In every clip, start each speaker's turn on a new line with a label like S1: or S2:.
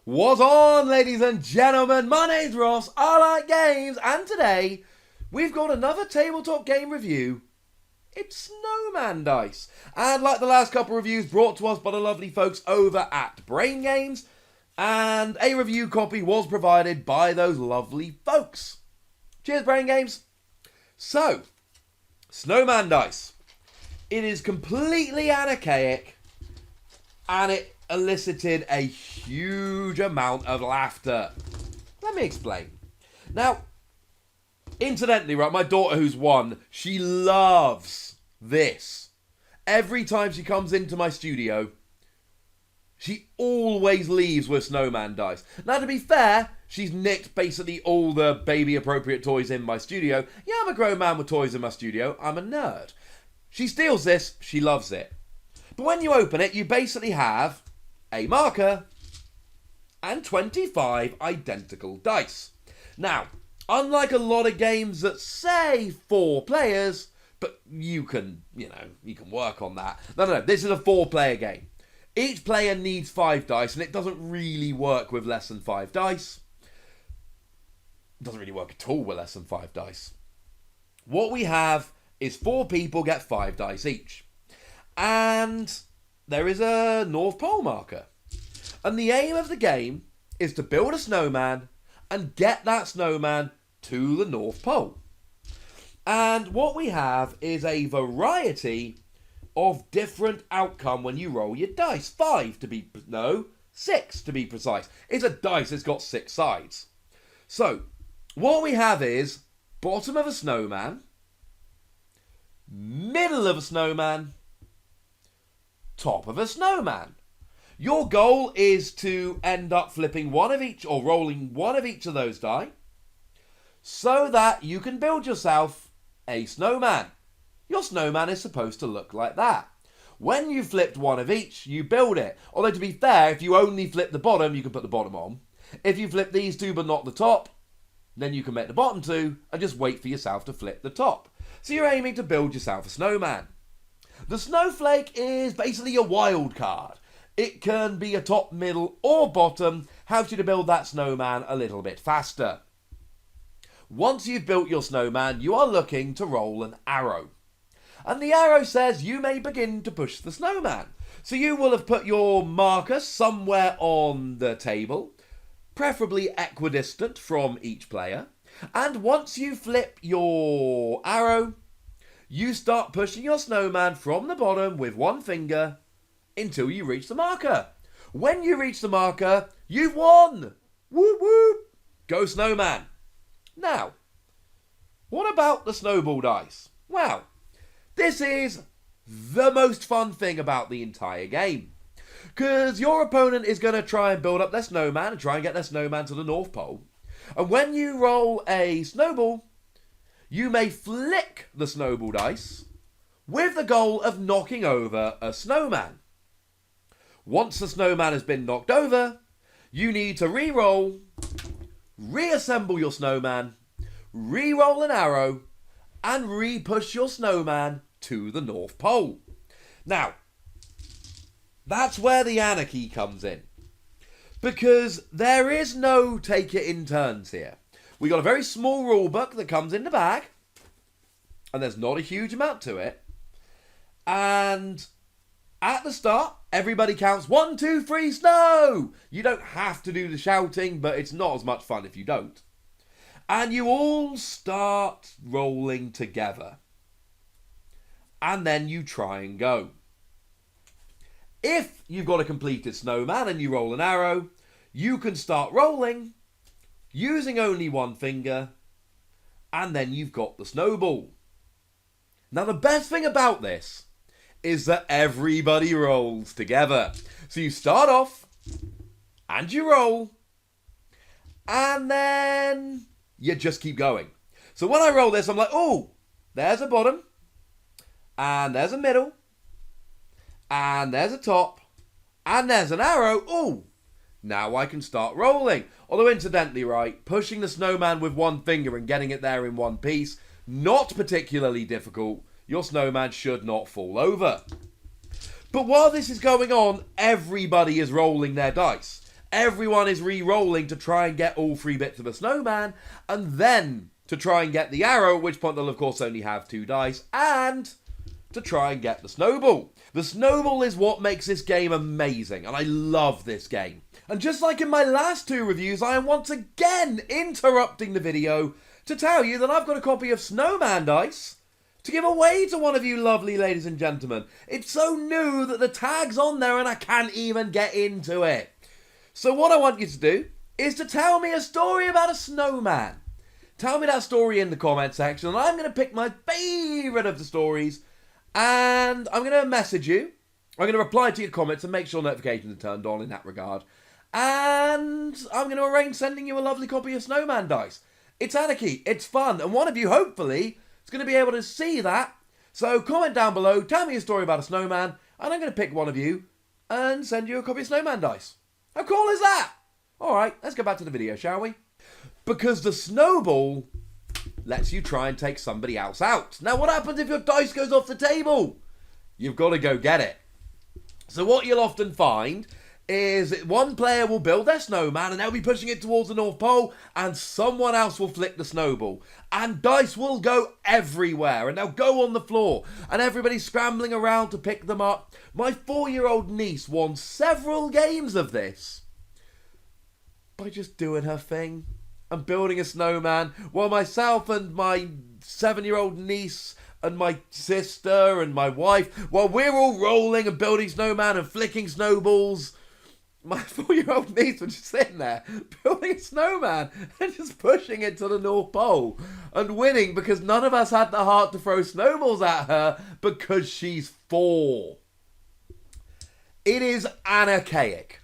S1: What's on, ladies and gentlemen? My name's Ross, I like games, and today we've got another tabletop game review. It's Snowman Dice. And like the last couple reviews brought to us by the lovely folks over at Brain Games, and a review copy was provided by those lovely folks. Cheers, Brain Games. So, Snowman Dice. It is completely archaic, and it elicited a huge amount of laughter. Let me explain. Now, incidentally, right, my daughter who's 1, she loves this. Every time she comes into my studio, she always leaves with Snowman Dice. Now, to be fair, she's nicked basically all the baby-appropriate toys in my studio. Yeah, I'm a grown man with toys in my studio. I'm a nerd. She steals this. She loves it. But when you open it, you basically have a marker and 25 identical dice. Now, unlike a lot of games that say 4 players, but you can work on that. No, this is a 4-player game. Each player needs 5 dice, and it doesn't really work with less than 5 dice. It doesn't really work at all with less than 5 dice. What we have is 4 people get 5 dice each. And there is a North Pole marker. And the aim of the game is to build a snowman and get that snowman to the North Pole. And what we have is a variety of different outcome when you roll your dice. 6 to be precise. It's a dice, it's got 6 sides. So, what we have is bottom of a snowman, middle of a snowman, top of a snowman. Your goal is to end up flipping one of each or rolling one of each of those die so that you can build yourself a snowman. Your snowman is supposed to look like that. When you flipped one of each, you build it. Although to be fair, if you only flip the bottom, you can put the bottom on. If you flip these 2 but not the top, then you can make the bottom 2 and just wait for yourself to flip the top. So you're aiming to build yourself a snowman. The snowflake is basically a wild card. It can be a top, middle, or bottom. Helps you to build that snowman a little bit faster. Once you've built your snowman, you are looking to roll an arrow. And the arrow says you may begin to push the snowman. So you will have put your marker somewhere on the table, preferably equidistant from each player. And once you flip your arrow, you start pushing your snowman from the bottom with one finger until you reach the marker. When you reach the marker, you've won! Whoop whoop! Go snowman! Now, what about the snowball dice? Well, this is the most fun thing about the entire game. Because your opponent is going to try and build up their snowman and try and get their snowman to the North Pole. And when you roll a snowball, you may flick the snowball dice with the goal of knocking over a snowman. Once the snowman has been knocked over, you need to re-roll, reassemble your snowman, re-roll an arrow, and re-push your snowman to the North Pole. Now, that's where the anarchy comes in. Because there is no take it in turns here. We got a very small rule book that comes in the bag, and there's not a huge amount to it. And at the start, everybody counts 1, 2, 3, snow! You don't have to do the shouting, but it's not as much fun if you don't. And you all start rolling together. And then you try and go. If you've got a completed snowman and you roll an arrow, you can start rolling using only one finger, and then you've got the snowball. Now, the best thing about this is that everybody rolls together. So you start off, and you roll, and then you just keep going. So when I roll this, I'm like, oh, there's a bottom, and there's a middle, and there's a top, and there's an arrow. Oh, now I can start rolling. Although incidentally, right, pushing the snowman with one finger and getting it there in one piece, not particularly difficult. Your snowman should not fall over. But while this is going on, everybody is rolling their dice. everyone is re-rolling to try and get all 3 bits of a snowman, and then to try and get the arrow, at which point they'll of course only have 2 dice, and to try and get the snowball. The snowball is what makes this game amazing, and I love this game. And just like in my last 2 reviews, I am once again interrupting the video to tell you that I've got a copy of Snowman dice to give away to one of you lovely ladies and gentlemen. It's so new that the tag's on there and I can't even get into it. So what I want you to do is to tell me a story about a snowman. Tell me that story in the comment section, and I'm going to pick my favourite of the stories, and I'm going to message you. I'm going to reply to your comments and make sure notifications are turned on in that regard. And I'm going to arrange sending you a lovely copy of Snowman dice. It's Anarchy, it's fun, and one of you, hopefully, is going to be able to see that. So comment down below, tell me a story about a snowman, and I'm going to pick one of you and send you a copy of Snowman dice. How cool is that? Alright, let's go back to the video, shall we? Because the snowball lets you try and take somebody else out. Now, what happens if your dice goes off the table? You've got to go get it. So what you'll often find is that one player will build their snowman and they'll be pushing it towards the North Pole, and someone else will flick the snowball. And dice will go everywhere and they'll go on the floor and everybody's scrambling around to pick them up. My 4-year-old niece won several games of this by just doing her thing and building a snowman, while myself and my 7-year-old niece and my sister and my wife, while we're all rolling and building snowman and flicking snowballs, my 4-year-old niece was just sitting there building a snowman and just pushing it to the North Pole and winning because none of us had the heart to throw snowballs at her because she's 4. It is anarchic.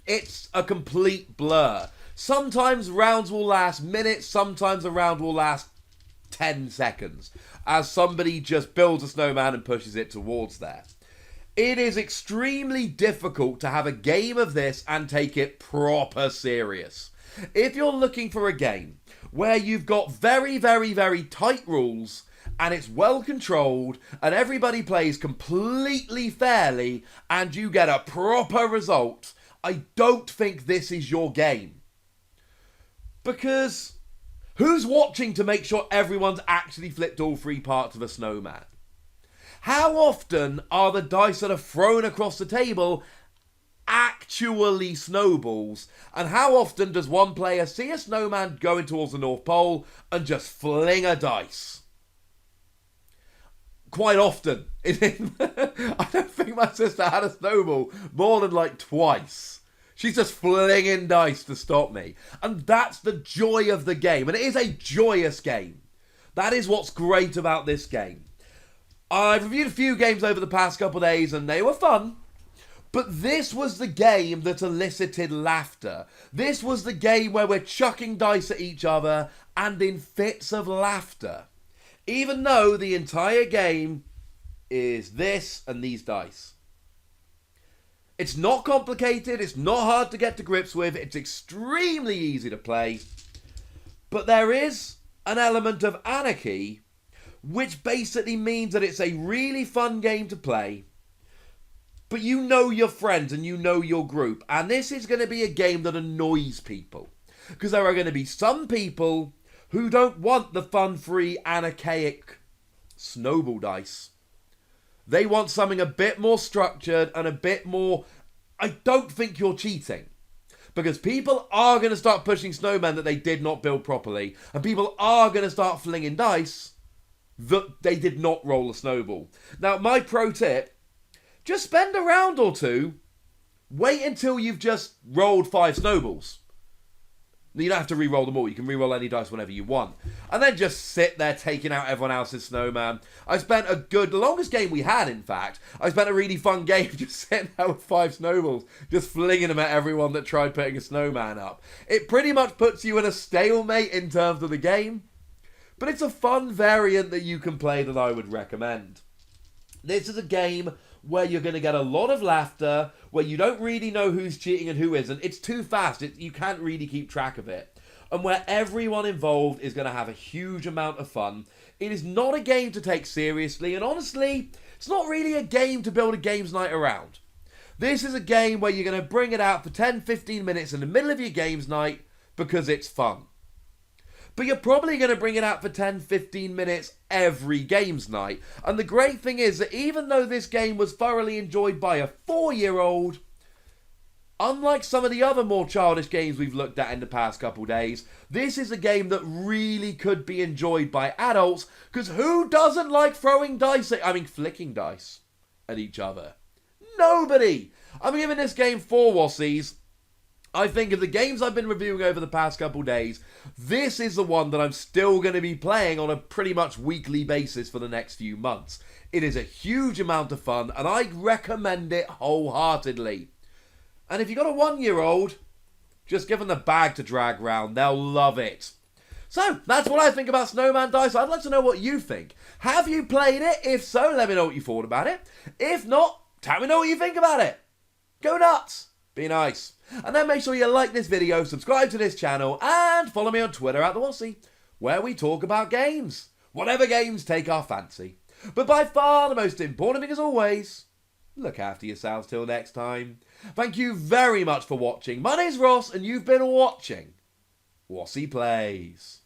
S1: It's a complete blur. Sometimes rounds will last minutes, sometimes a round will last 10 seconds, as somebody just builds a snowman and pushes it towards there. It is extremely difficult to have a game of this and take it proper serious. If you're looking for a game where you've got very, very, very tight rules and it's well controlled and everybody plays completely fairly and you get a proper result, I don't think this is your game. Because who's watching to make sure everyone's actually flipped all 3 parts of a snowman? How often are the dice that are thrown across the table actually snowballs? And how often does one player see a snowman going towards the North Pole and just fling a dice? Quite often. I don't think my sister had a snowball more than like twice. She's just flinging dice to stop me. And that's the joy of the game. And it is a joyous game. That is what's great about this game. I've reviewed a few games over the past couple of days and they were fun. But this was the game that elicited laughter. This was the game where we're chucking dice at each other and in fits of laughter. Even though the entire game is this and these dice. It's not complicated, it's not hard to get to grips with, it's extremely easy to play. But there is an element of anarchy, which basically means that it's a really fun game to play. But you know your friends and you know your group. And this is going to be a game that annoys people. Because there are going to be some people who don't want the fun-free, anarchic snowball dice. They want something a bit more structured and a bit more... I don't think you're cheating. Because people are going to start pushing snowmen that they did not build properly. And people are going to start flinging dice that they did not roll a snowball. Now, my pro tip, just spend a round or two. Wait until you've just rolled 5 snowballs. You don't have to re-roll them all. You can re-roll any dice whenever you want. And then just sit there taking out everyone else's snowman. I spent the longest game we had, in fact. I spent a really fun game just sitting there with 5 snowballs. Just flinging them at everyone that tried putting a snowman up. It pretty much puts you in a stalemate in terms of the game. But it's a fun variant that you can play that I would recommend. This is a game where you're going to get a lot of laughter, where you don't really know who's cheating and who isn't. It's too fast. You can't really keep track of it. And where everyone involved is going to have a huge amount of fun. It is not a game to take seriously, and honestly, it's not really a game to build a games night around. This is a game where you're going to bring it out for 10-15 minutes in the middle of your games night because it's fun. But you're probably going to bring it out for 10-15 minutes every games night. And the great thing is that even though this game was thoroughly enjoyed by a 4-year-old, unlike some of the other more childish games we've looked at in the past couple days, this is a game that really could be enjoyed by adults, because who doesn't like flicking dice at each other? Nobody! I'm giving this game 4 Wossies. I think of the games I've been reviewing over the past couple days, this is the one that I'm still going to be playing on a pretty much weekly basis for the next few months. It is a huge amount of fun, and I recommend it wholeheartedly. And if you've got a 1-year-old, just give them the bag to drag round. They'll love it. So, that's what I think about Snowman Dice. I'd like to know what you think. Have you played it? If so, let me know what you thought about it. If not, tell me know what you think about it. Go nuts. Be nice. And then make sure you like this video, subscribe to this channel, and follow me on Twitter @TheWossy, where we talk about games. Whatever games take our fancy. But by far the most important thing, as always, look after yourselves till next time. Thank you very much for watching. My name's Ross, and you've been watching Wossy Plays.